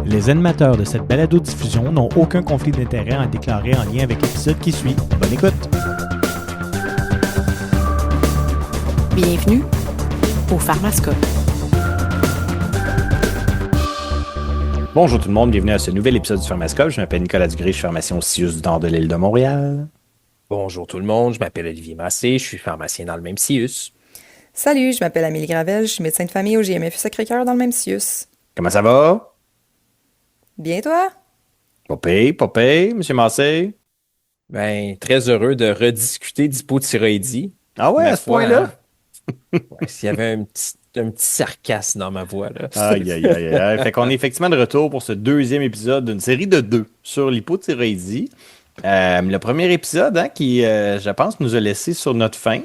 Les animateurs de cette balado-diffusion n'ont aucun conflit d'intérêt à déclarer en lien avec l'épisode qui suit. Bonne écoute! Bienvenue au Pharmascope. Bonjour tout le monde, bienvenue à ce nouvel épisode du Pharmascope. Je m'appelle Nicolas Dugré, je suis pharmacien au CIUS du nord de l'île de Montréal. Bonjour tout le monde, je m'appelle Olivier Massé, je suis pharmacien dans le même CIUS. Salut, je m'appelle Amélie Gravel, je suis médecin de famille au GMFU Sacré-Cœur dans le même CIUS. Comment ça va? Bien, toi? Popé, monsieur Massé. Ben, très heureux de rediscuter d'hypothyroïdie. Ah ouais, à ce point-là? Ouais, s'il y avait un petit sarcasme dans ma voix, là. Aïe. Fait qu'on est effectivement de retour pour ce deuxième épisode d'une série de 2 sur l'hypothyroïdie. Le premier épisode, qui, je pense, nous a laissé sur notre faim.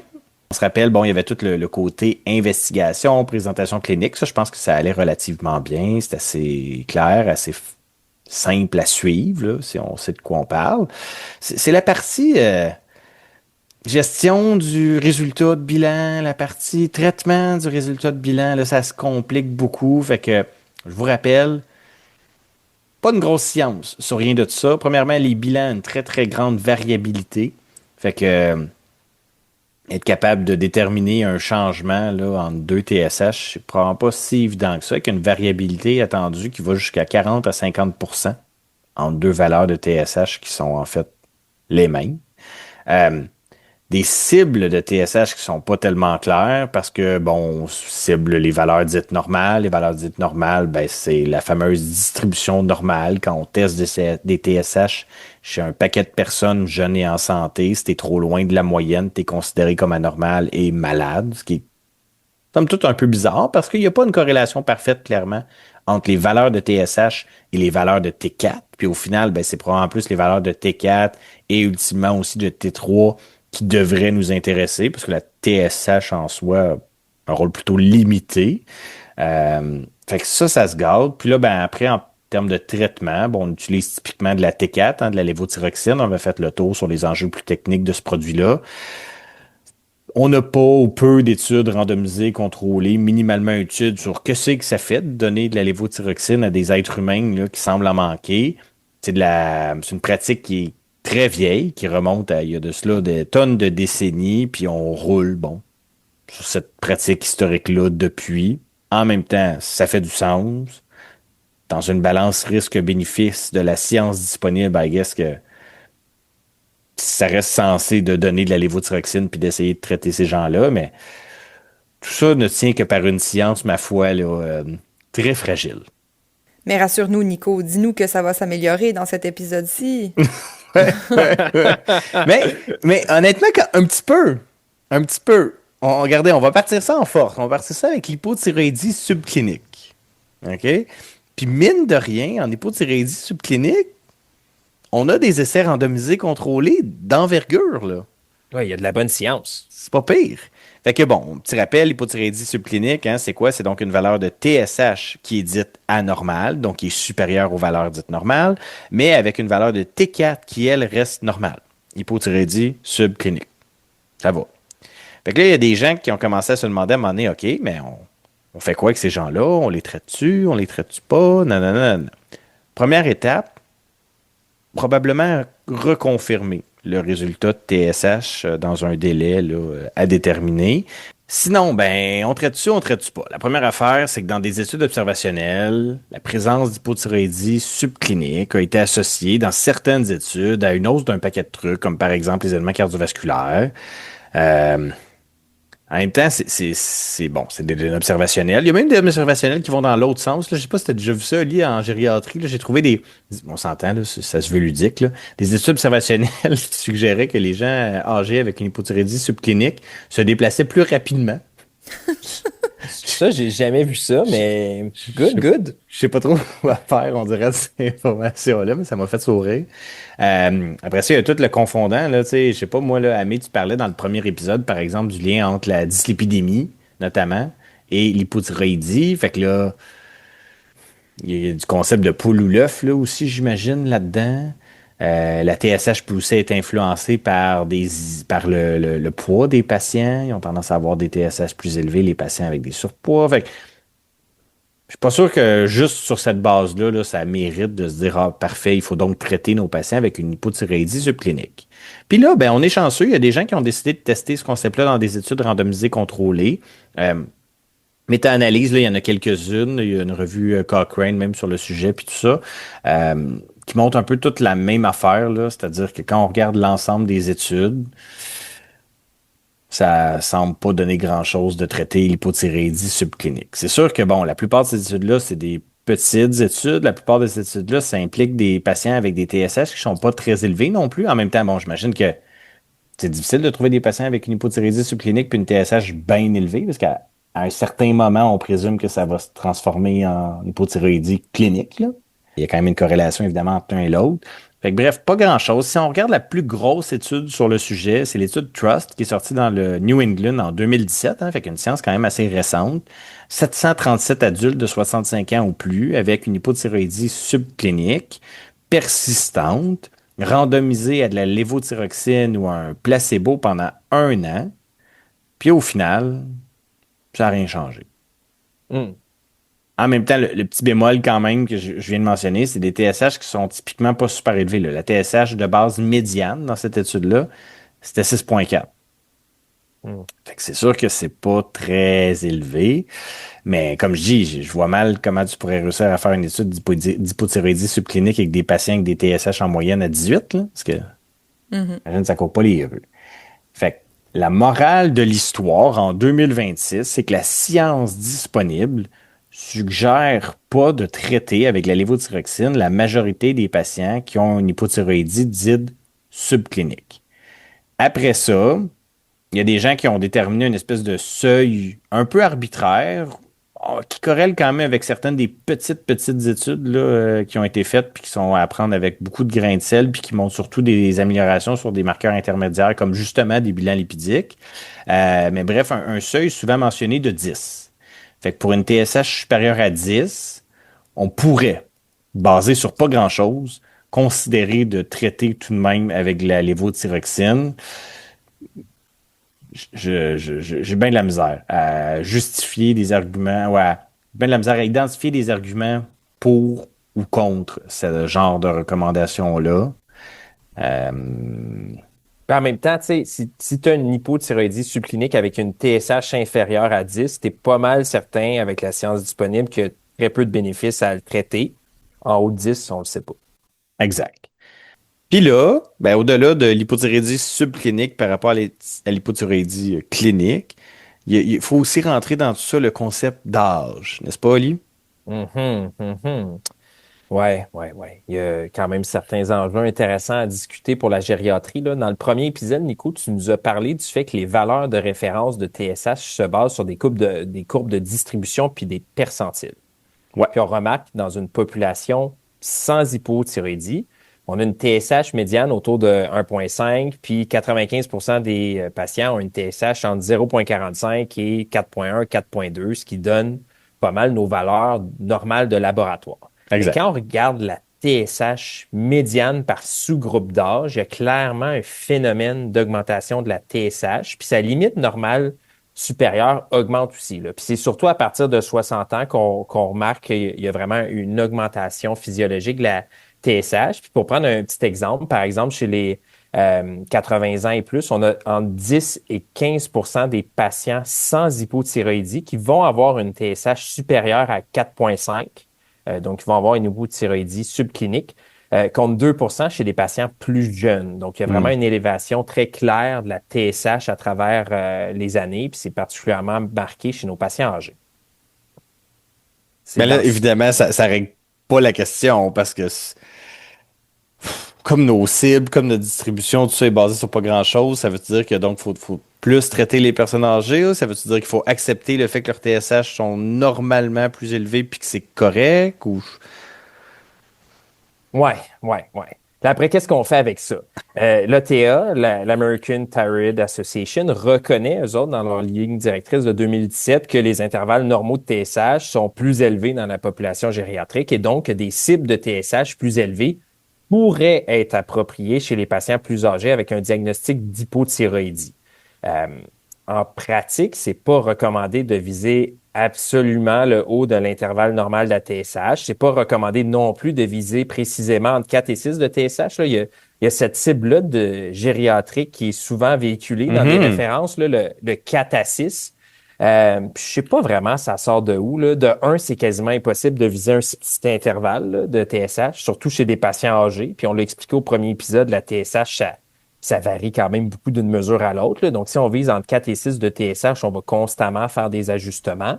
On se rappelle, bon, il y avait tout le côté investigation, présentation clinique. Ça, je pense que ça allait relativement bien. C'est assez clair, assez simple à suivre, là, si on sait de quoi on parle. C'est la partie gestion du résultat de bilan, la partie traitement du résultat de bilan. Là, ça se complique beaucoup. Fait que, je vous rappelle, pas une grosse science sur rien de tout ça. Premièrement, les bilans, une très, très grande variabilité. Fait que être capable de déterminer un changement là, entre deux TSH, c'est probablement pas si évident que ça, avec une variabilité attendue qui va jusqu'à 40 à 50% entre deux valeurs de TSH qui sont en fait les mêmes. Des cibles de TSH qui sont pas tellement claires parce que, bon, on cible les valeurs dites normales. Les valeurs dites normales, ben, c'est la fameuse distribution normale quand on teste des TSH chez un paquet de personnes jeunes et en santé. Si t'es trop loin de la moyenne, t'es considéré comme anormal et malade, ce qui est somme toute un peu bizarre parce qu'il n'y a pas une corrélation parfaite, clairement, entre les valeurs de TSH et les valeurs de T4. Puis au final, ben, c'est probablement plus les valeurs de T4 et ultimement aussi de T3 qui devrait nous intéresser, parce que la TSH en soi a un rôle plutôt limité. Fait que ça se garde. Puis là, ben après, en termes de traitement, bon, on utilise typiquement de la T4, de la lévothyroxine. On va faire le tour sur les enjeux plus techniques de ce produit-là. On n'a pas ou peu d'études randomisées, contrôlées, minimalement études sur que c'est que ça fait de donner de la lévothyroxine à des êtres humains là, qui semblent en manquer. C'est une pratique qui est très vieille, qui remonte à, il y a de cela des tonnes de décennies, puis on roule, bon, sur cette pratique historique-là depuis. En même temps, ça fait du sens. Dans une balance risque-bénéfice de la science disponible, I guess que ça reste censé de donner de la lévothyroxine puis d'essayer de traiter ces gens-là, mais tout ça ne tient que par une science, ma foi, là, très fragile. Mais rassure-nous, Nico, dis-nous que ça va s'améliorer dans cet épisode-ci. mais honnêtement, un petit peu. Regardez, on va partir ça en force. On va partir ça avec l'hypothyroïdie subclinique. OK? Puis mine de rien, en hypothyroïdie subclinique, on a des essais randomisés contrôlés d'envergure, là. Ouais, il y a de la bonne science. C'est pas pire. Fait que bon, petit rappel, l'hypothyroïdie subclinique, c'est quoi? C'est donc une valeur de TSH qui est dite anormale, donc qui est supérieure aux valeurs dites normales, mais avec une valeur de T4 qui, elle, reste normale. Hypothyroïdie subclinique. Ça va. Fait que là, il y a des gens qui ont commencé à se demander à un moment donné, OK, mais on fait quoi avec ces gens-là? On les traite-tu? On les traite-tu pas? Non. Première étape, probablement reconfirmer le résultat de TSH dans un délai là, à déterminer. Sinon, ben, on traite-tu pas? La première affaire, c'est que dans des études observationnelles, la présence d'hypothyroïdie subclinique a été associée dans certaines études à une hausse d'un paquet de trucs, comme par exemple les éléments cardiovasculaires. En même temps, c'est bon, c'est des données observationnelles. Il y a même des données observationnelles qui vont dans l'autre sens. Là, je sais pas si tu as déjà vu ça, Oli, en gériatrie. Là, j'ai trouvé on s'entend, là, ça se veut ludique, là, des études observationnelles qui suggéraient que les gens âgés avec une hypothyroïdie subclinique se déplaçaient plus rapidement. Ça, j'ai jamais vu ça, mais good. Je sais pas trop quoi faire, on dirait, de cette information-là, mais ça m'a fait sourire. Après ça, il y a tout le confondant, là, tu sais, je sais pas, moi, là, Amé, tu parlais dans le premier épisode, par exemple, du lien entre la dyslipidémie, notamment, et l'hypothyroïdie. Fait que là, il y a du concept de poule ou l'œuf, là, aussi, j'imagine, là-dedans. La TSH peut aussi être influencée par le poids des patients. Ils ont tendance à avoir des TSH plus élevés, les patients avec des surpoids. Fait que Je suis pas sûr que juste sur cette base-là, là, ça mérite de se dire, ah, parfait, il faut donc traiter nos patients avec une hypothyroïdie subclinique. Puis là, ben, on est chanceux. Il y a des gens qui ont décidé de tester ce concept-là dans des études randomisées contrôlées. Méta-analyse, là, il y en a quelques-unes. Il y a une revue Cochrane même sur le sujet, puis tout ça, qui montre un peu toute la même affaire, là. C'est-à-dire que quand on regarde l'ensemble des études, ça semble pas donner grand-chose de traiter l'hypothyroïdie subclinique. C'est sûr que, bon, la plupart de ces études-là, c'est des petites études. La plupart de ces études-là, ça implique des patients avec des TSH qui sont pas très élevés non plus. En même temps, bon, j'imagine que c'est difficile de trouver des patients avec une hypothyroïdie subclinique puis une TSH bien élevée, parce qu'à un certain moment, on présume que ça va se transformer en hypothyroïdie clinique, là. Il y a quand même une corrélation, évidemment, entre l'un et l'autre. Fait que, bref, pas grand-chose. Si on regarde la plus grosse étude sur le sujet, c'est l'étude TRUST qui est sortie dans le New England en 2017, hein, fait qu'une science quand même assez récente. 737 adultes de 65 ans ou plus avec une hypothyroïdie subclinique persistante, randomisés à de la lévothyroxine ou à un placebo pendant 1 an. Puis au final, ça n'a rien changé. Hmm. En même temps, le petit bémol quand même que je viens de mentionner, c'est des TSH qui sont typiquement pas super élevés, là. La TSH de base médiane dans cette étude-là, c'était 6,4. Hmm. Fait que c'est sûr que c'est pas très élevé, mais comme je dis, je vois mal comment tu pourrais réussir à faire une étude d'hypothyroïdie subclinique avec des patients avec des TSH en moyenne à 18, là, parce que imagine, ça court pas les rues. Fait que la morale de l'histoire en 2026, c'est que la science disponible suggère pas de traiter avec la lévothyroxine la majorité des patients qui ont une hypothyroïdie dite subclinique. Après ça, il y a des gens qui ont déterminé une espèce de seuil un peu arbitraire, qui corrèle quand même avec certaines des petites études là, qui ont été faites puis qui sont à prendre avec beaucoup de grains de sel puis qui montrent surtout des améliorations sur des marqueurs intermédiaires comme justement des bilans lipidiques. Mais bref, un seuil souvent mentionné de 10. Fait que pour une TSH supérieure à 10, on pourrait, basé sur pas grand-chose, considérer de traiter tout de même avec la lévothyroxine. J'ai bien de la misère à justifier des arguments, ouais, bien de la misère à identifier des arguments pour ou contre ce genre de recommandations-là. Euh, Puis en même temps, tu sais, si tu as une hypothyroïdie subclinique avec une TSH inférieure à 10, tu es pas mal certain, avec la science disponible, qu'il y a très peu de bénéfices à le traiter. En haut de 10, on le sait pas. exact. Puis là, ben, au-delà de l'hypothyroïdie subclinique par rapport à l'hypothyroïdie clinique, il faut aussi rentrer dans tout ça le concept d'âge, n'est-ce pas, Oli? Mhm, mhm. Ouais, ouais, ouais. Il y a quand même certains enjeux intéressants à discuter pour la gériatrie, là. Dans le premier épisode, Nico, tu nous as parlé du fait que les valeurs de référence de TSH se basent sur des courbes de distribution puis des percentiles. Ouais. Puis on remarque que dans une population sans hypothyroïdie, on a une TSH médiane autour de 1,5, puis 95% des patients ont une TSH entre 0,45 et 4,1, 4,2, ce qui donne pas mal nos valeurs normales de laboratoire. Exact. Et quand on regarde la TSH médiane par sous-groupe d'âge, il y a clairement un phénomène d'augmentation de la TSH, puis sa limite normale supérieure augmente aussi, là. Puis c'est surtout à partir de 60 ans qu'on remarque qu'il y a vraiment une augmentation physiologique de la TSH. Puis pour prendre un petit exemple, par exemple, chez les 80 ans et plus, on a entre 10 et 15% des patients sans hypothyroïdie qui vont avoir une TSH supérieure à 4,5. Donc, ils vont avoir une hypothyroïdie subclinique, contre 2% chez les patients plus jeunes. Donc, il y a vraiment une élévation très claire de la TSH à travers les années, puis c'est particulièrement marqué chez nos patients âgés. Mais là, évidemment, ça ne règle pas la question parce que comme nos cibles, comme notre distribution, tout ça est basé sur pas grand-chose, ça veut dire que donc faut plus traiter les personnes âgées, là? Ça veut dire qu'il faut accepter le fait que leurs TSH sont normalement plus élevés puis que c'est correct ou Ouais. Puis après, qu'est-ce qu'on fait avec ça? L'ATA, l'American Thyroid Association, reconnaît, eux autres, dans leur ligne directrice de 2017, que les intervalles normaux de TSH sont plus élevés dans la population gériatrique et donc que des cibles de TSH plus élevées pourraient être appropriées chez les patients plus âgés avec un diagnostic d'hypothyroïdie. en pratique, c'est pas recommandé de viser absolument le haut de l'intervalle normal de la TSH. C'est pas recommandé non plus de viser précisément entre 4 et 6 de TSH. Là. Il y a cette cible-là de gériatrique qui est souvent véhiculée dans des références, là, le 4 à 6. Puis je sais pas vraiment ça sort de où. Là. De un, c'est quasiment impossible de viser un petit intervalle là, de TSH, surtout chez des patients âgés. Puis on l'a expliqué au premier épisode, la TSH, ça varie quand même beaucoup d'une mesure à l'autre. Là. Donc, si on vise entre 4 et 6 de TSH, on va constamment faire des ajustements.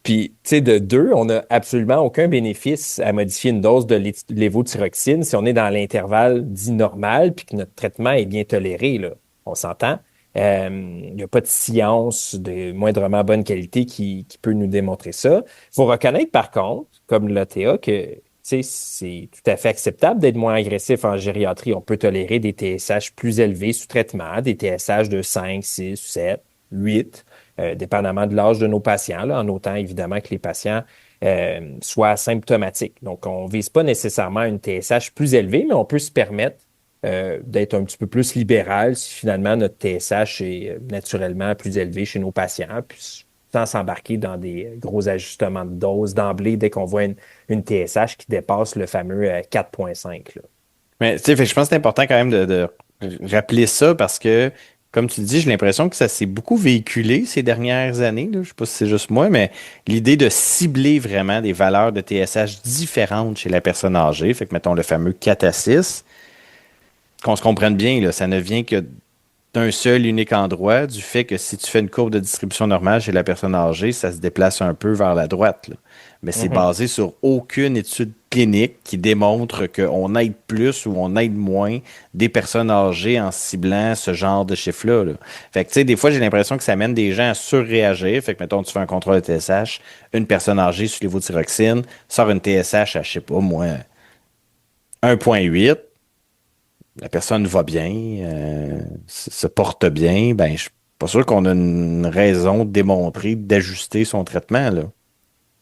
Puis, tu sais, de deux, on n'a absolument aucun bénéfice à modifier une dose de lévothyroxine si on est dans l'intervalle dit normal puis que notre traitement est bien toléré. Là. On s'entend. Il n'y a pas de science de moindrement bonne qualité qui peut nous démontrer ça. Il faut reconnaître, par contre, comme l'ATA, que c'est tout à fait acceptable d'être moins agressif en gériatrie. On peut tolérer des TSH plus élevés sous traitement, des TSH de 5, 6, 7, 8, dépendamment de l'âge de nos patients, là, en autant évidemment que les patients soient asymptomatiques. Donc, on ne vise pas nécessairement une TSH plus élevée, mais on peut se permettre d'être un petit peu plus libéral si finalement notre TSH est naturellement plus élevé chez nos patients, puis sans s'embarquer dans des gros ajustements de dose d'emblée dès qu'on voit une TSH qui dépasse le fameux 4,5. Là. Mais tu sais, je pense que c'est important quand même de rappeler ça parce que, comme tu le dis, j'ai l'impression que ça s'est beaucoup véhiculé ces dernières années. Là. Je sais pas si c'est juste moi, mais l'idée de cibler vraiment des valeurs de TSH différentes chez la personne âgée, fait que mettons le fameux 4 à 6, qu'on se comprenne bien, là, ça ne vient que d'un seul unique endroit, du fait que si tu fais une courbe de distribution normale chez la personne âgée, ça se déplace un peu vers la droite. Là. Mais c'est basé sur aucune étude clinique qui démontre qu'on aide plus ou on aide moins des personnes âgées en ciblant ce genre de chiffre-là. Là. Fait que, tu sais, des fois, j'ai l'impression que ça amène des gens à surréagir. Fait que, mettons, tu fais un contrôle de TSH, une personne âgée sous lévothyroxine sort une TSH à, je sais pas, moi, 1,8. La personne va bien, se porte bien, ben, je suis pas sûr qu'on a une raison démontrée d'ajuster son traitement, là.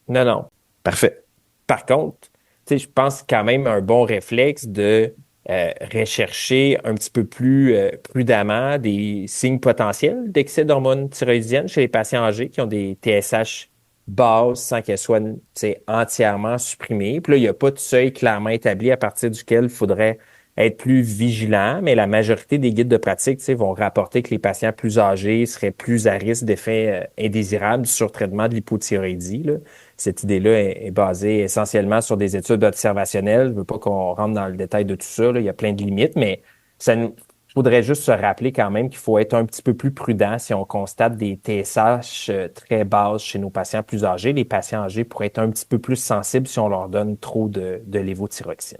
Non, non. Parfait. Par contre, tu sais, je pense quand même un bon réflexe de rechercher un petit peu plus prudemment des signes potentiels d'excès d'hormones thyroïdiennes chez les patients âgés qui ont des TSH basses sans qu'elles soient entièrement supprimées. Puis là, il n'y a pas de seuil clairement établi à partir duquel il faudrait être plus vigilant, mais la majorité des guides de pratique vont rapporter que les patients plus âgés seraient plus à risque d'effets indésirables du surtraitement de l'hypothyroïdie. Là. Cette idée-là est basée essentiellement sur des études observationnelles. Je ne veux pas qu'on rentre dans le détail de tout ça. Là. Il y a plein de limites, mais ça nous faudrait juste se rappeler quand même qu'il faut être un petit peu plus prudent si on constate des TSH très basses chez nos patients plus âgés. Les patients âgés pourraient être un petit peu plus sensibles si on leur donne trop de lévothyroxine.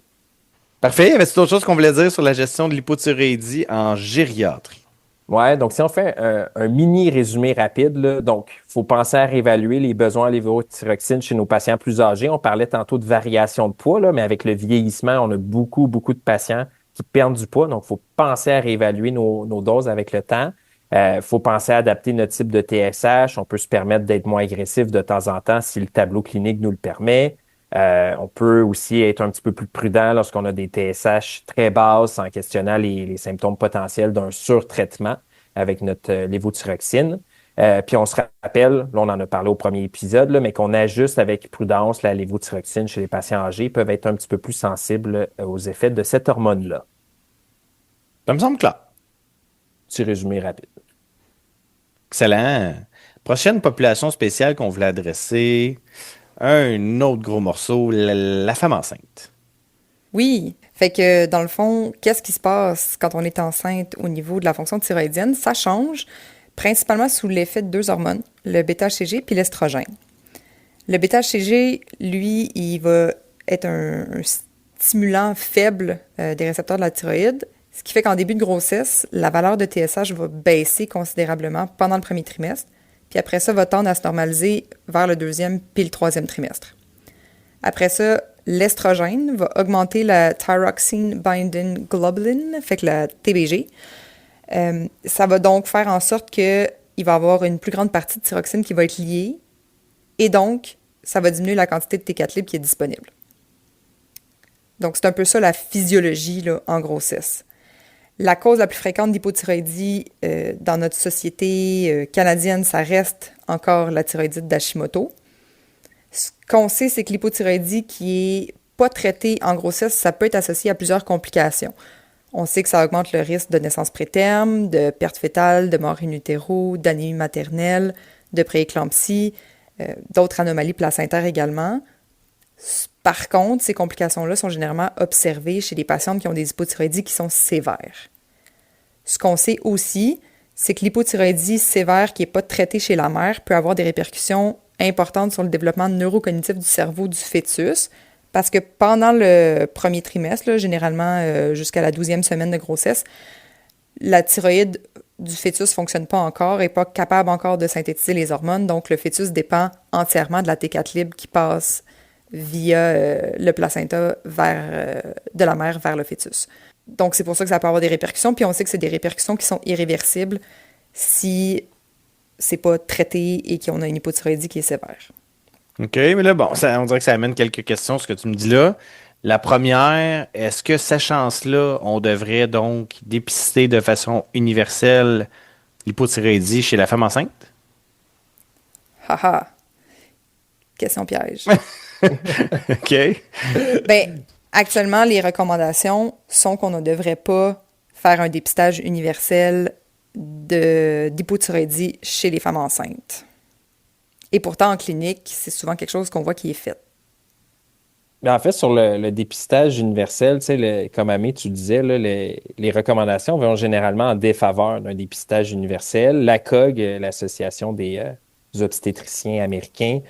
Parfait. Y avait-il d'autres choses qu'on voulait dire sur la gestion de l'hypothyroïdie en gériatrie? Ouais, donc si on fait un mini résumé rapide, là, donc il faut penser à réévaluer les besoins en lévothyroxine chez nos patients plus âgés. On parlait tantôt de variation de poids, là, mais avec le vieillissement, on a beaucoup de patients qui perdent du poids. Donc, il faut penser à réévaluer nos doses avec le temps. Il faut penser à adapter notre type de TSH. On peut se permettre d'être moins agressif de temps en temps si le tableau clinique nous le permet. On peut aussi être un petit peu plus prudent lorsqu'on a des TSH très basses en questionnant les symptômes potentiels d'un surtraitement avec notre lévothyroxine. Puis on se rappelle, là on en a parlé au premier épisode, là, mais qu'on ajuste avec prudence la lévothyroxine chez les patients âgés peuvent être un petit peu plus sensibles aux effets de cette hormone-là. Ça me semble clair. Petit résumé rapide. Excellent. Prochaine population spéciale qu'on voulait adresser, un autre gros morceau, la femme enceinte. Oui, fait que dans le fond, qu'est-ce qui se passe quand on est enceinte au niveau de la fonction thyroïdienne? Ça change principalement sous l'effet de deux hormones, le bêta-HCG puis l'estrogène. Le bêta-HCG, lui, il va être un stimulant faible des récepteurs de la thyroïde, ce qui fait qu'en début de grossesse, la valeur de TSH va baisser considérablement pendant le premier trimestre, puis après ça, va tendre à se normaliser vers le deuxième puis le troisième trimestre. Après ça, l'estrogène va augmenter la thyroxine binding globulin, fait que la TBG. Ça va donc faire en sorte qu'il va y avoir une plus grande partie de thyroxine qui va être liée, et donc, ça va diminuer la quantité de T4 libre qui est disponible. Donc, c'est un peu ça la physiologie là, en grossesse. La cause la plus fréquente d'hypothyroïdie dans notre société canadienne, ça reste encore la thyroïdite d'Hashimoto. Ce qu'on sait, c'est que l'hypothyroïdie qui est pas traitée en grossesse, ça peut être associé à plusieurs complications. On sait que ça augmente le risque de naissance préterme, de perte fœtale, de mort in utero, d'anémie maternelle, de prééclampsie, d'autres anomalies placentaires également. Par contre, ces complications-là sont généralement observées chez des patientes qui ont des hypothyroïdies qui sont sévères. Ce qu'on sait aussi, c'est que l'hypothyroïdie sévère qui n'est pas traitée chez la mère peut avoir des répercussions importantes sur le développement neurocognitif du cerveau du fœtus, parce que pendant le premier trimestre, là, généralement jusqu'à la 12e semaine de grossesse, la thyroïde du fœtus ne fonctionne pas encore, n'est pas capable encore de synthétiser les hormones, donc le fœtus dépend entièrement de la T4 libre qui passe via le placenta de la mère vers le fœtus. Donc c'est pour ça que ça peut avoir des répercussions, puis on sait que c'est des répercussions qui sont irréversibles si c'est pas traité et qu'on a une hypothyroïdie qui est sévère. OK, mais là, bon, on dirait que ça amène quelques questions, ce que tu me dis là. La première, est-ce que sachant cela, on devrait donc dépister de façon universelle l'hypothyroïdie chez la femme enceinte? Haha. Question piège. OK. Ben, actuellement, les recommandations sont qu'on ne devrait pas faire un dépistage universel d'hypothyroïdie chez les femmes enceintes. Et pourtant, en clinique, c'est souvent quelque chose qu'on voit qui est fait. Mais en fait, sur le dépistage universel, tu sais, comme Amé, tu disais, là, les recommandations vont généralement en défaveur d'un dépistage universel. L'ACOG, l'Association des obstétriciens américains,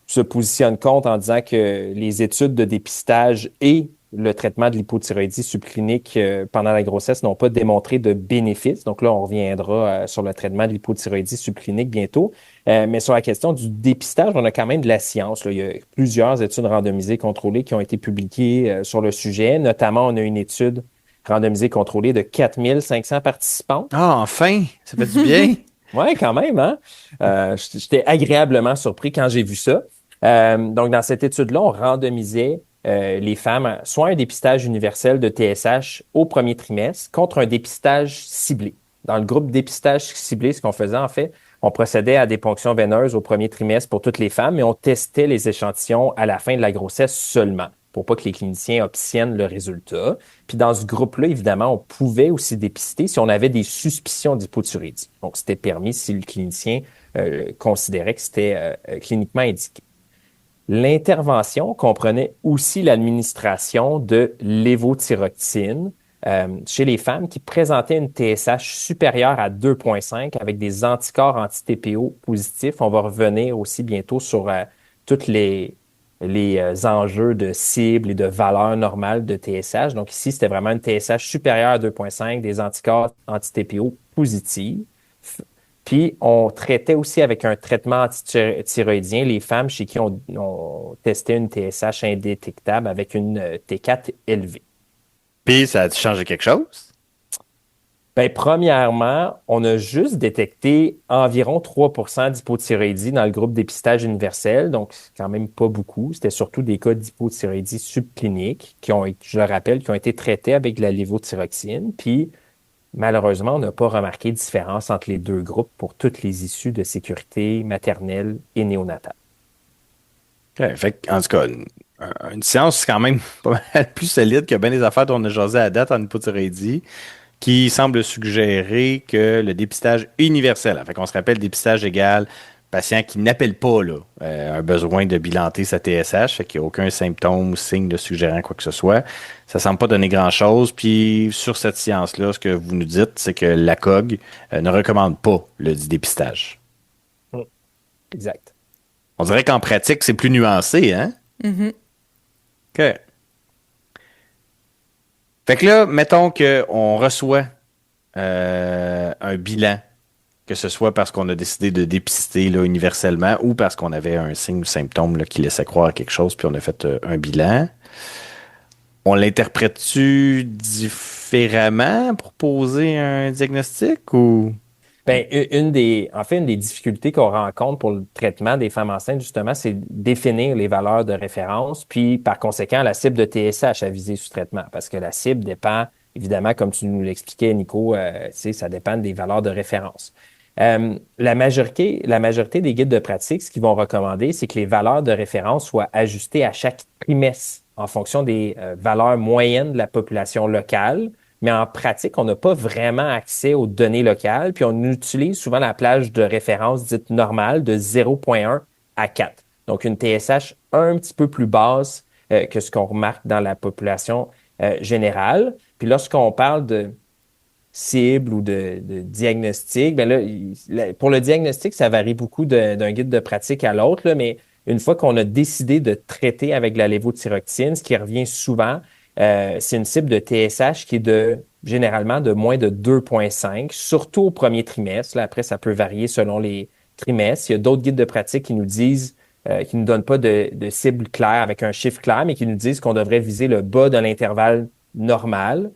se positionne contre en disant que les études de dépistage et le traitement de l'hypothyroïdie subclinique pendant la grossesse n'ont pas démontré de bénéfices. Donc là, on reviendra sur le traitement de l'hypothyroïdie subclinique bientôt. Mais sur la question du dépistage, on a quand même de la science, là. Il y a plusieurs études randomisées contrôlées qui ont été publiées sur le sujet. Notamment, on a une étude randomisée contrôlée de 4500 participants. Ah, enfin! Ça fait du bien! Oui, quand même, hein? J'étais agréablement surpris quand j'ai vu ça. Donc, dans cette étude-là, on randomisait les femmes soit un dépistage universel de TSH au premier trimestre contre un dépistage ciblé. Dans le groupe dépistage ciblé, ce qu'on faisait, en fait, on procédait à des ponctions veineuses au premier trimestre pour toutes les femmes, mais on testait les échantillons à la fin de la grossesse seulement, pour pas que les cliniciens obtiennent le résultat. Puis dans ce groupe-là, évidemment, on pouvait aussi dépister si on avait des suspicions d'hypothyroïdie. Donc, c'était permis si le clinicien considérait que c'était cliniquement indiqué. L'intervention comprenait aussi l'administration de lévothyroxine chez les femmes qui présentaient une TSH supérieure à 2,5 avec des anticorps anti-TPO positifs. On va revenir aussi bientôt sur tous les enjeux de cible et de valeur normale de TSH. Donc ici, c'était vraiment une TSH supérieure à 2,5, des anticorps anti-TPO positifs. Puis, on traitait aussi avec un traitement antithyroïdien les femmes chez qui on testait une TSH indétectable avec une T4 élevée. Puis, ça a-tu changé quelque chose? Bien, premièrement, on a juste détecté environ 3% d'hypothyroïdie dans le groupe dépistage universel, donc c'est quand même pas beaucoup. C'était surtout des cas d'hypothyroïdie subclinique qui ont, je le rappelle, qui ont été traités avec de la lévothyroxine. Puis, malheureusement, on n'a pas remarqué de différence entre les deux groupes pour toutes les issues de sécurité maternelle et néonatale. Ouais, fait en tout cas, une science c'est quand même pas mal plus solide que bien des affaires dont on a jasé à date en hypothyroïdie, qui semble suggérer que le dépistage universel, fait qu'on se rappelle, dépistage égal patient qui n'appelle pas là, un besoin de bilanter sa TSH, fait qu'il n'y a aucun symptôme ou signe de suggérant quoi que ce soit. Ça ne semble pas donner grand-chose. Puis sur cette science-là, ce que vous nous dites, c'est que l'ACOG ne recommande pas le dépistage. Exact. On dirait qu'en pratique, c'est plus nuancé, hein? Mm-hmm. OK. Fait que là, mettons qu'on reçoit un bilan, que ce soit parce qu'on a décidé de dépister là, universellement ou parce qu'on avait un signe ou symptôme là, qui laissait croire à quelque chose, puis on a fait un bilan. On l'interprète-tu différemment pour poser un diagnostic ou... Ben, une des difficultés qu'on rencontre pour le traitement des femmes enceintes, justement, c'est définir les valeurs de référence, puis par conséquent, la cible de TSH à viser sous traitement, parce que la cible dépend évidemment, comme tu nous l'expliquais, Nico, ça dépend des valeurs de référence. La majorité des guides de pratique, ce qu'ils vont recommander, c'est que les valeurs de référence soient ajustées à chaque trimestre en fonction des valeurs moyennes de la population locale. Mais en pratique, on n'a pas vraiment accès aux données locales, puis on utilise souvent la plage de référence dite normale de 0,1 à 4. Donc, une TSH un petit peu plus basse que ce qu'on remarque dans la population générale. Puis lorsqu'on parle de cible ou de diagnostic, ben là, pour le diagnostic, ça varie beaucoup d'un guide de pratique à l'autre, là, mais une fois qu'on a décidé de traiter avec la lévothyroxine, ce qui revient souvent, c'est une cible de TSH qui est généralement de moins de 2,5, surtout au premier trimestre. Là, après, ça peut varier selon les trimestres. Il y a d'autres guides de pratique qui nous disent, qui nous donnent pas de cible claire avec un chiffre clair, mais qui nous disent qu'on devrait viser le bas de l'intervalle normal.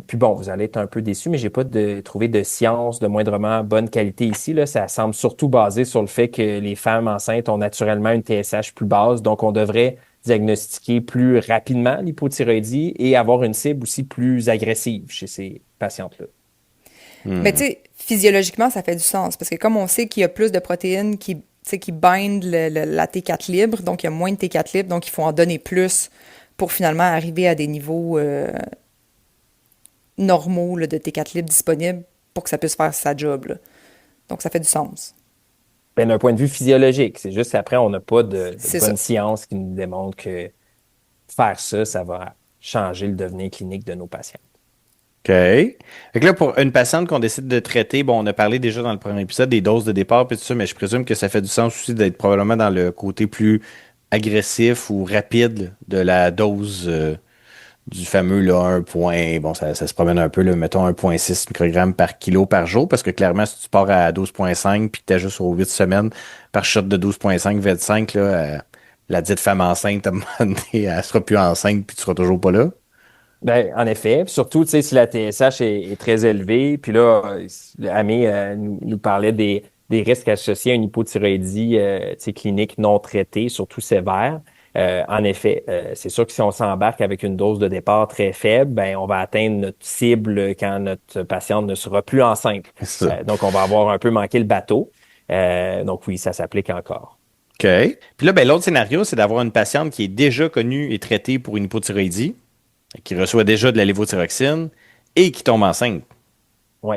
Puis bon, vous allez être un peu déçus, mais j'ai pas trouvé de science de moindrement bonne qualité ici. Là. Ça semble surtout basé sur le fait que les femmes enceintes ont naturellement une TSH plus basse, donc on devrait diagnostiquer plus rapidement l'hypothyroïdie et avoir une cible aussi plus agressive chez ces patientes-là. Mais tu sais, physiologiquement, ça fait du sens parce que comme on sait qu'il y a plus de protéines qui bindent la T4 libre, donc il y a moins de T4 libre, donc il faut en donner plus pour finalement arriver à des niveaux normaux là, de T4 libre disponibles pour que ça puisse faire sa job. Là. Donc, ça fait du sens. Ben, d'un point de vue physiologique, c'est juste qu'après, on n'a pas de C'est bonne ça. science qui nous démontre que faire ça, ça va changer le devenir clinique de nos patients. OK. Fait que là, pour une patiente qu'on décide de traiter, bon, on a parlé déjà dans le premier épisode des doses de départ et tout ça, mais je présume que ça fait du sens aussi d'être probablement dans le côté plus agressif ou rapide de la dose du fameux là, 1 point. Bon, ça se promène un peu, là, mettons 1,6 microgrammes par kilo par jour, parce que clairement, si tu pars à 12,5 puis que tu ajustes aux 8 semaines par shot de 12,5, 25, là, la dite femme enceinte, à un moment donné, elle sera plus enceinte puis tu seras toujours pas là. Ben, en effet, puis surtout, tu sais, si la TSH est très élevée, puis là, Amé nous parlait des risques associés à une hypothyroïdie tu sais, clinique non traitée, surtout sévère. En effet, c'est sûr que si on s'embarque avec une dose de départ très faible, ben on va atteindre notre cible quand notre patiente ne sera plus enceinte. C'est ça. Donc, on va avoir un peu manqué le bateau. Donc oui, ça s'applique encore. OK. Puis là, ben, l'autre scénario, c'est d'avoir une patiente qui est déjà connue et traitée pour une hypothyroïdie, qui reçoit déjà de la lévothyroxine et qui tombe enceinte. Oui.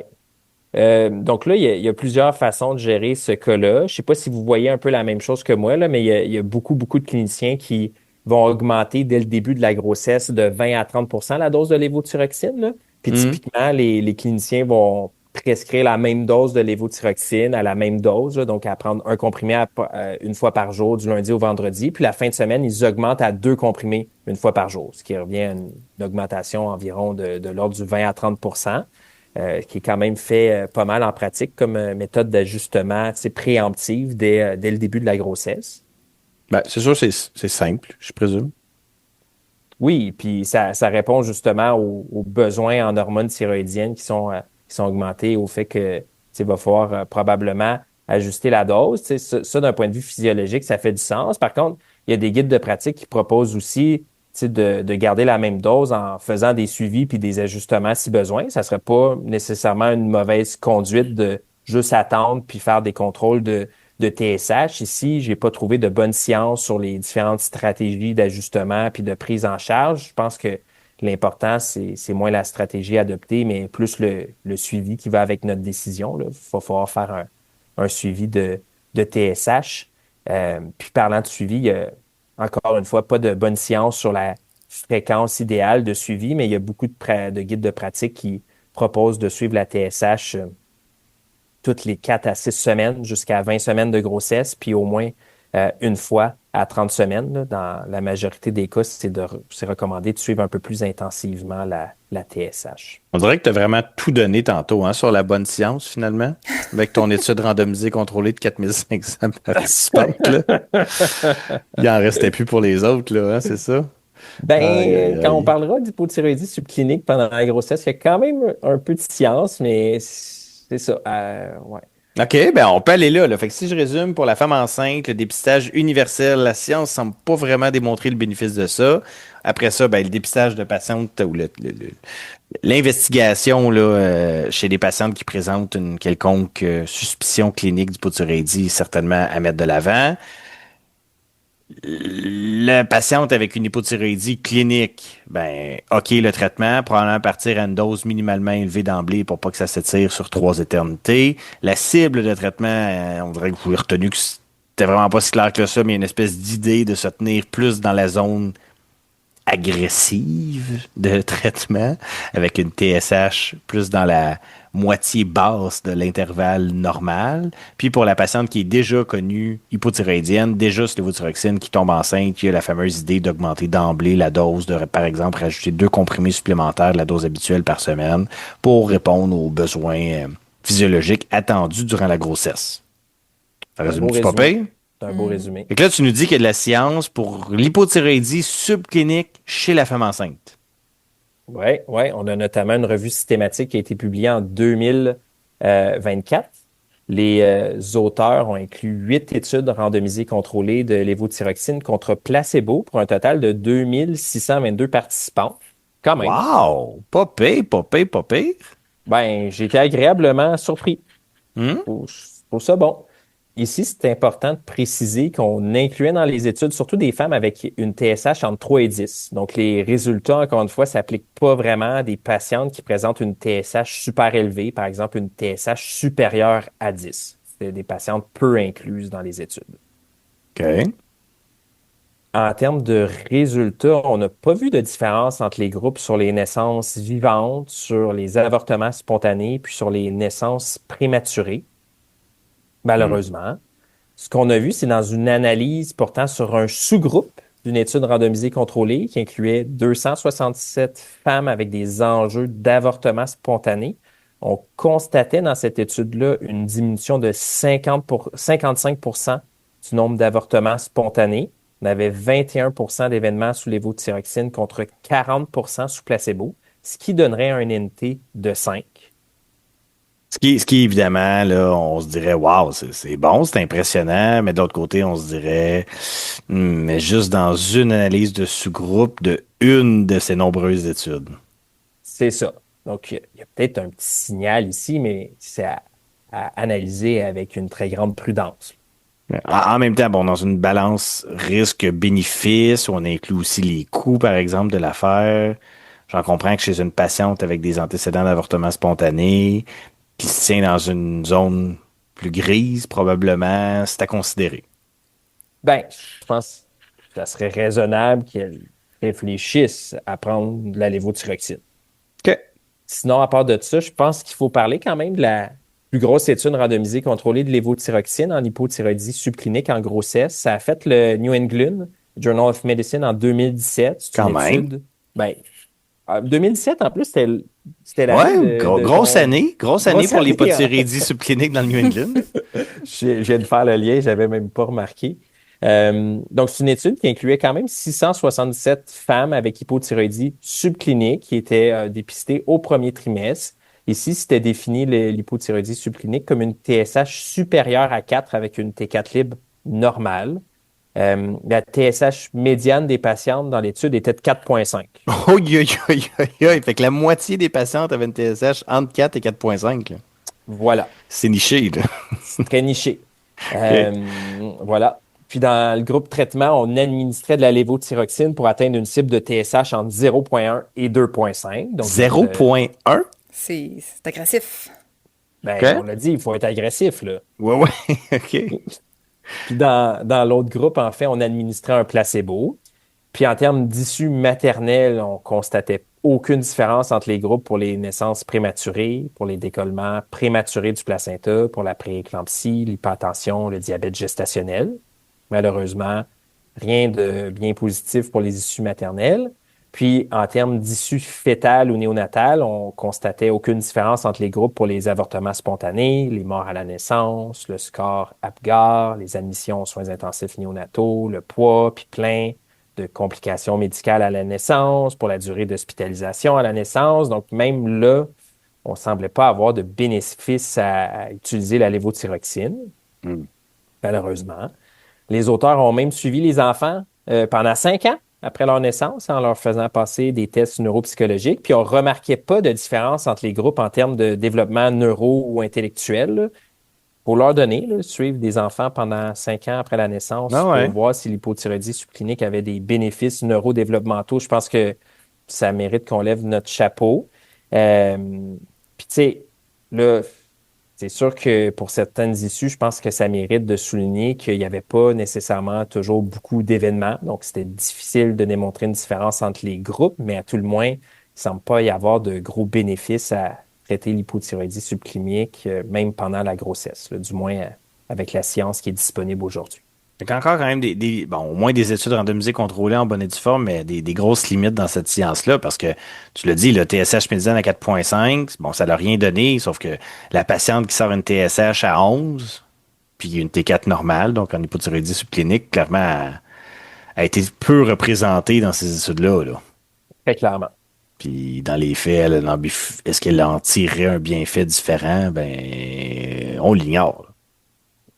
Donc là, il y a plusieurs façons de gérer ce cas-là. Je sais pas si vous voyez un peu la même chose que moi, là, mais il y a beaucoup, beaucoup de cliniciens qui vont augmenter dès le début de la grossesse de 20 à 30 la dose de lévothyroxine. Là. Puis typiquement, les cliniciens vont prescrire la même dose de lévothyroxine à la même dose, là, donc à prendre un comprimé une fois par jour du lundi au vendredi. Puis la fin de semaine, ils augmentent à 2 comprimés une fois par jour, ce qui revient à une augmentation environ de l'ordre du 20 à 30 qui est quand même fait pas mal en pratique comme méthode d'ajustement préemptive dès le début de la grossesse. Ben, c'est sûr, c'est simple, je présume. Oui, puis ça répond justement aux besoins en hormones thyroïdiennes qui sont augmentés, au fait que il va falloir probablement ajuster la dose. Ça, d'un point de vue physiologique, ça fait du sens. Par contre, il y a des guides de pratique qui proposent aussi de garder la même dose en faisant des suivis puis des ajustements si besoin. Ça serait pas nécessairement une mauvaise conduite de juste attendre puis faire des contrôles de TSH. Ici, j'ai pas trouvé de bonne science sur les différentes stratégies d'ajustement puis de prise en charge. Je pense que l'important, c'est moins la stratégie adoptée, mais plus le suivi qui va avec notre décision. Là. Il va falloir faire un suivi de TSH. Puis parlant de suivi, il y a encore une fois pas de bonne science sur la fréquence idéale de suivi, mais il y a beaucoup de guides de pratique qui proposent de suivre la TSH toutes les 4 à 6 semaines jusqu'à 20 semaines de grossesse, puis au moins une fois à 30 semaines. Là. Dans la majorité des cas, c'est recommandé de suivre un peu plus intensivement la TSH. On dirait que tu as vraiment tout donné tantôt hein, sur la bonne science, finalement, avec ton étude randomisée contrôlée de 4500 participantes. Là. Il en restait plus pour les autres, là, hein, c'est ça? Quand on parlera d'hypothyroïdie subclinique pendant la grossesse, il y a quand même un peu de science, mais c'est ça. Ouais. OK, ben on peut aller là, là. Fait que si je résume, pour la femme enceinte, le dépistage universel, la science semble pas vraiment démontrer le bénéfice de ça. Après ça, ben, le dépistage de patientes ou l'investigation là, chez des patientes qui présentent une quelconque suspicion clinique d'hypothyroïdie, certainement à mettre de l'avant. La patiente avec une hypothyroïdie clinique, ben, OK, le traitement, probablement partir à une dose minimalement élevée d'emblée pour pas que ça s'étire sur 3 éternités. La cible de traitement, on dirait que vous avez retenu que c'était vraiment pas si clair que ça, mais il y a une espèce d'idée de se tenir plus dans la zone agressive de traitement, avec une TSH plus dans la moitié basse de l'intervalle normal. Puis pour la patiente qui est déjà connue hypothyroïdienne, déjà sur l'évothyroxine, qui tombe enceinte, il y a la fameuse idée d'augmenter d'emblée la dose, de, par exemple, rajouter 2 comprimés supplémentaires de la dose habituelle par semaine pour répondre aux besoins physiologiques attendus durant la grossesse. Ça Un beau résume-tu pas résumé. pire? C'est un beau résumé. Fait que là, tu nous dis qu'il y a de la science pour l'hypothyroïdie subclinique chez la femme enceinte. Oui, ouais. On a notamment une revue systématique qui a été publiée en 2024. Les auteurs ont inclus 8 études randomisées contrôlées de lévothyroxine contre placebo pour un total de 2622 participants. Quand même. Wow! Pas pire, pas pire, pas pire. Ben, j'ai été agréablement surpris. Hmm? Je trouve ça bon. Ici, c'est important de préciser qu'on incluait dans les études surtout des femmes avec une TSH entre 3 et 10. Donc, les résultats, encore une fois, s'appliquent pas vraiment à des patientes qui présentent une TSH super élevée, par exemple une TSH supérieure à 10. C'est des patientes peu incluses dans les études. OK. En termes de résultats, on n'a pas vu de différence entre les groupes sur les naissances vivantes, sur les avortements spontanés, puis sur les naissances prématurées. Malheureusement. Ce qu'on a vu, c'est dans une analyse portant sur un sous-groupe d'une étude randomisée contrôlée qui incluait 267 femmes avec des enjeux d'avortement spontané. On constatait dans cette étude-là une diminution de 55% du nombre d'avortements spontanés. On avait 21% d'événements sous lévothyroxine contre 40% sous placebo, ce qui donnerait un NT de 5. Ce qui, évidemment, là, on se dirait, waouh, c'est bon, c'est impressionnant, mais de l'autre côté, on se dirait, mais juste dans une analyse de sous-groupe de une de ces nombreuses études. C'est ça. Donc, il y a peut-être un petit signal ici, mais c'est à analyser avec une très grande prudence. En même temps, bon, dans une balance risque-bénéfice, où on inclut aussi les coûts, par exemple, de l'affaire. J'en comprends que chez une patiente avec des antécédents d'avortement spontané, qui se tient dans une zone plus grise, probablement, c'est à considérer. Ben, je pense que ça serait raisonnable qu'elle réfléchisse à prendre de la lévothyroxine. OK. Sinon, à part de ça, je pense qu'il faut parler quand même de la plus grosse étude randomisée contrôlée de lévothyroxine en hypothyroïdie subclinique en grossesse. Ça a fait le New England Journal of Medicine en 2017. C'est Quand une même. étude. Ben, en 2017, en plus, c'était Ouais, l'année grosse année. Grosse année pour année, l'hypothyroïdie subclinique dans le New England. Je viens de faire le lien, j'avais même pas remarqué. Donc, c'est une étude qui incluait quand même 667 femmes avec hypothyroïdie subclinique qui étaient dépistées au premier trimestre. Ici, c'était défini l'hypothyroïdie subclinique comme une TSH supérieure à 4 avec une T4 libre normale. La TSH médiane des patientes dans l'étude était de 4,5. Oh, fait que la moitié des patientes avaient une TSH entre 4 et 4,5. Là. Voilà, C'est niché, là. très niché. Voilà. Puis dans le groupe traitement, on administrait de la lévothyroxine pour atteindre une cible de TSH entre 0,1 et 2,5. Donc, 0,1? C'est agressif. ben, Ok. on l'a dit, il faut être agressif, là. Ouais, OK. Puis dans l'autre groupe, en fait, on administrait un placebo. Puis en termes d'issue maternelle, on constatait aucune différence entre les groupes pour les naissances prématurées, pour les décollements prématurés du placenta, pour la prééclampsie, l'hypertension, le diabète gestationnel. Malheureusement, rien de bien positif pour les issues maternelles. Puis, en termes d'issues fétales ou néonatales, on constatait aucune différence entre les groupes pour les avortements spontanés, les morts à la naissance, le score APGAR, les admissions aux soins intensifs néonataux, le poids, puis plein de complications médicales à la naissance, pour la durée d'hospitalisation à la naissance. Donc, même là, on ne semblait pas avoir de bénéfice à utiliser la lévothyroxine, malheureusement. Les auteurs ont même suivi les enfants pendant 5 ans après leur naissance en leur faisant passer des tests neuropsychologiques, puis on ne remarquait pas de différence entre les groupes en termes de développement neuro ou intellectuel. Là. Pour leur donner, là, suivre des enfants pendant 5 ans après la naissance pour voir si l'hypothyroïdie subclinique avait des bénéfices neurodéveloppementaux. Je pense que ça mérite qu'on lève notre chapeau. Puis, tu sais, là, c'est sûr que pour certaines issues, je pense que ça mérite de souligner qu'il n'y avait pas nécessairement toujours beaucoup d'événements. Donc, c'était difficile de démontrer une différence entre les groupes, mais à tout le moins, il ne semble pas y avoir de gros bénéfices à traiter l'hypothyroïdie subclinique, même pendant la grossesse, là, du moins avec la science qui est disponible aujourd'hui. Il y a encore quand même au moins des études randomisées contrôlées en bonne et due forme, mais des grosses limites dans cette science-là, parce que, tu l'as dit, le TSH médiane à 4,5, bon, ça n'a rien donné, sauf que la patiente qui sort une TSH à 11, puis une T4 normale, donc en hypothyroïdie subclinique, clairement, a été peu représentée dans ces études-là, là. Très clairement. Puis, dans les faits, est-ce qu'elle en tirerait un bienfait différent? Ben, on l'ignore, là.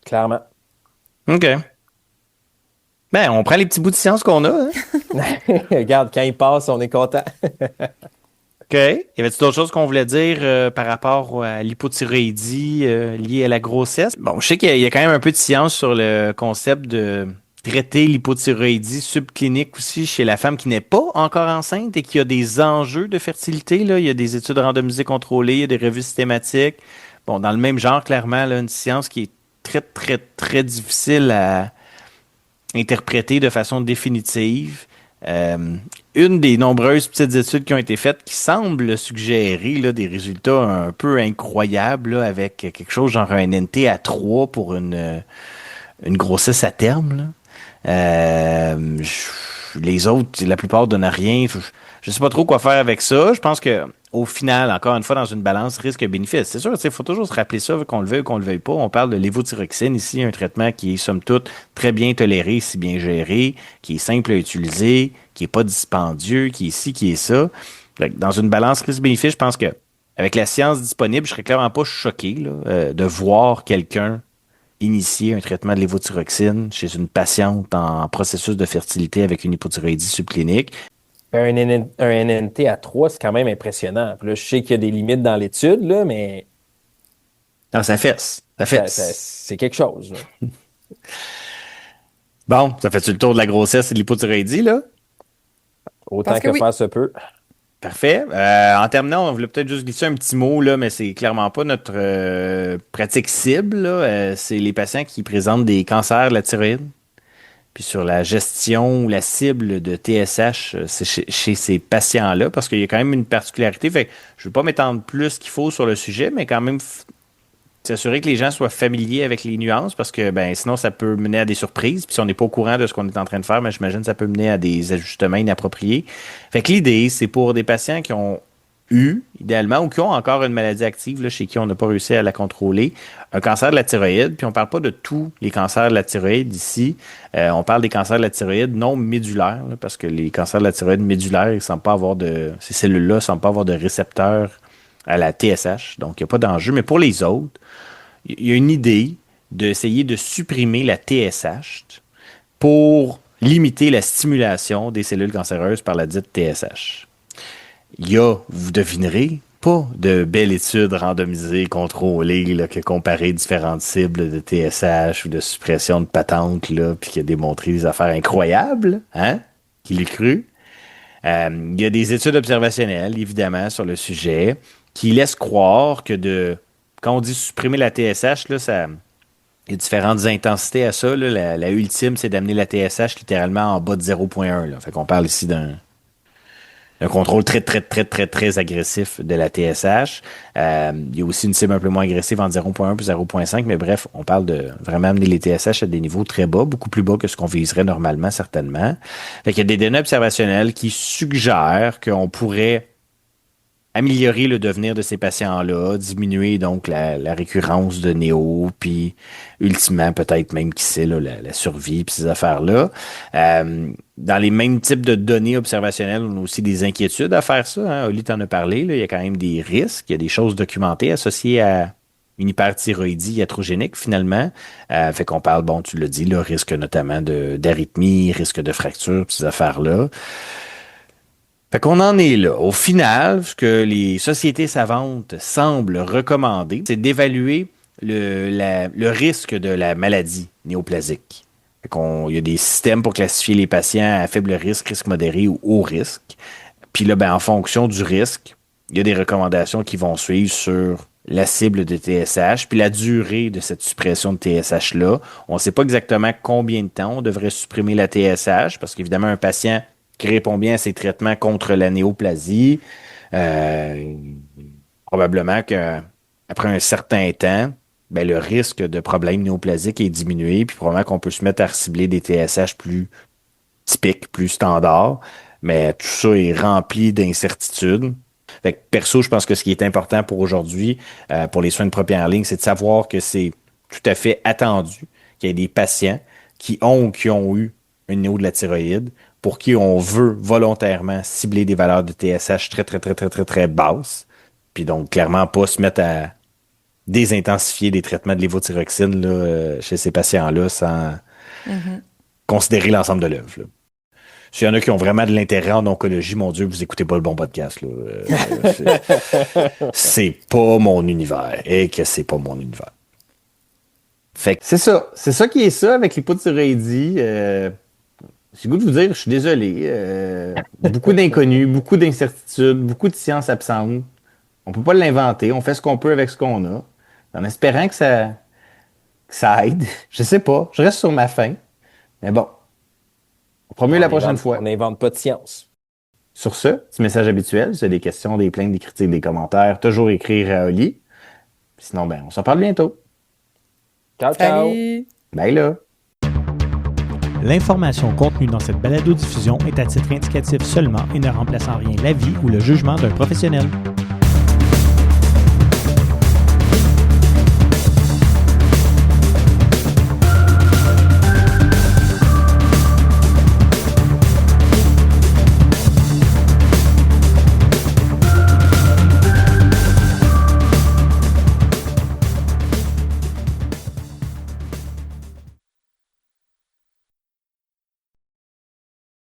Clairement. OK. Ben, on prend les petits bouts de science qu'on a. Hein? Regarde, quand il passe, on est content. OK. Y avait-il d'autres choses qu'on voulait dire par rapport à l'hypothyroïdie liée à la grossesse? Bon, je sais qu'il y a quand même un peu de science sur le concept de traiter l'hypothyroïdie subclinique aussi chez la femme qui n'est pas encore enceinte et qui a des enjeux de fertilité. Là. Il y a des études randomisées contrôlées, il y a des revues systématiques. Bon, dans le même genre, clairement, là, une science qui est très, très, très difficile à interpréter de façon définitive. Une des nombreuses petites études qui ont été faites qui semblent suggérer là, des résultats un peu incroyables là, avec quelque chose genre un NT à 3 pour une grossesse à terme. Là. Les autres, la plupart donnent rien. Je sais pas trop quoi faire avec ça. Je pense que au final, encore une fois, dans une balance risque-bénéfice, c'est sûr, il faut toujours se rappeler ça, qu'on le veuille ou qu'on le veuille pas. On parle de lévothyroxine ici, un traitement qui est, somme toute, très bien toléré, si bien géré, qui est simple à utiliser, qui est pas dispendieux, qui est ci, qui est ça. Dans une balance risque-bénéfice, je pense que avec la science disponible, je serais clairement pas choqué là, de voir quelqu'un initier un traitement de lévothyroxine chez une patiente en processus de fertilité avec une hypothyroïdie subclinique. Un NNT à 3, c'est quand même impressionnant. Puis là, je sais qu'il y a des limites dans l'étude, là, mais... Non, ça fesse. C'est quelque chose. Là. Bon, ça fait-tu le tour de la grossesse et de l'hypothyroïdie, là? Autant que faire se peut. Parfait. En terminant, on voulait peut-être juste glisser un petit mot, là, mais c'est clairement pas notre pratique cible. Là. C'est les patients qui présentent des cancers de la thyroïde. Puis sur la gestion ou la cible de TSH, c'est chez ces patients-là, parce qu'il y a quand même une particularité. Fait que je ne veux pas m'étendre plus qu'il faut sur le sujet, mais quand même s'assurer que les gens soient familiers avec les nuances, parce que ben sinon, ça peut mener à des surprises. Puis si on n'est pas au courant de ce qu'on est en train de faire, ben, j'imagine que ça peut mener à des ajustements inappropriés. Fait que l'idée, c'est pour des patients qui ont eu, idéalement, ou qui ont encore une maladie active, là, chez qui on n'a pas réussi à la contrôler, un cancer de la thyroïde, puis on ne parle pas de tous les cancers de la thyroïde ici, on parle des cancers de la thyroïde non médulaires, là, parce que les cancers de la thyroïde médulaire, ils semblent pas avoir ces cellules-là ne semblent pas avoir de récepteurs à la TSH, donc il n'y a pas d'enjeu, mais pour les autres, il y a une idée d'essayer de supprimer la TSH pour limiter la stimulation des cellules cancéreuses par la dite TSH. Il y a, vous devinerez, pas de belles études randomisées, contrôlées, là, qui a comparé différentes cibles de TSH ou de suppression de patentes, là, puis qui a démontré des affaires incroyables, hein? Qui l'ait cru. Il y a des études observationnelles, évidemment, sur le sujet, qui laissent croire que quand on dit supprimer la TSH, là, il y a différentes intensités à ça. Là. La ultime, c'est d'amener la TSH littéralement en bas de 0,1. Là. Fait qu'on parle ici d'un contrôle très, très, très, très, très agressif de la TSH. Il y a aussi une cible un peu moins agressive entre 0,1 et 0,5, mais bref, on parle de vraiment amener les TSH à des niveaux très bas, beaucoup plus bas que ce qu'on viserait normalement, certainement. Fait qu'il y a des données observationnelles qui suggèrent qu'on pourrait améliorer le devenir de ces patients-là, diminuer donc la récurrence de néo, puis ultimement peut-être même, qui sait, là, la survie, puis ces affaires-là. Dans les mêmes types de données observationnelles, on a aussi des inquiétudes à faire ça. Hein. Oli t'en a parlé, là, il y a quand même des risques, il y a des choses documentées associées à une hyperthyroïdie iatrogénique, finalement. Fait qu'on parle, bon, tu l'as dit, là, risque notamment d'arythmie, risque de fracture, ces affaires-là. Fait qu'on en est là. Au final, ce que les sociétés savantes semblent recommander, c'est d'évaluer le risque de la maladie néoplasique. Fait il y a des systèmes pour classifier les patients à faible risque, risque modéré ou haut risque. Puis là, ben, en fonction du risque, il y a des recommandations qui vont suivre sur la cible de TSH, puis la durée de cette suppression de TSH-là. On ne sait pas exactement combien de temps on devrait supprimer la TSH, parce qu'évidemment, un patient qui répond bien à ses traitements contre la néoplasie, probablement qu'après un certain temps, ben, le risque de problème néoplasique est diminué, puis probablement qu'on peut se mettre à cibler des TSH plus typiques, plus standards, mais tout ça est rempli d'incertitudes. Fait que perso, je pense que ce qui est important pour aujourd'hui, pour les soins de première ligne, c'est de savoir que c'est tout à fait attendu qu'il y ait des patients qui ont eu un néo de la thyroïde, pour qui on veut volontairement cibler des valeurs de TSH très, très, très, très, très, très basses. Puis donc, clairement, pas se mettre à désintensifier des traitements de lévothyroxine là, chez ces patients-là sans considérer l'ensemble de l'œuvre. Là. S'il y en a qui ont vraiment de l'intérêt en oncologie, mon Dieu, vous écoutez pas le bon podcast. Là. C'est pas mon univers. Et que c'est pas mon univers. Fait que c'est ça. C'est ça qui est ça avec l'hypothyroïdie. J'ai le goût de vous dire, je suis désolé. Beaucoup d'inconnus, beaucoup d'incertitudes, beaucoup de sciences absentes. On peut pas l'inventer. On fait ce qu'on peut avec ce qu'on a. En espérant que ça aide. Je sais pas. Je reste sur ma faim. Mais bon. On fera mieux la prochaine fois. On n'invente pas de science. Sur ce, petit message habituel. Si vous avez des questions, des plaintes, des critiques, des commentaires, toujours écrire à Oli. Sinon, ben, on s'en parle bientôt. Ciao, ciao. Salut! Bye là. L'information contenue dans cette balado-diffusion est à titre indicatif seulement et ne remplace en rien l'avis ou le jugement d'un professionnel.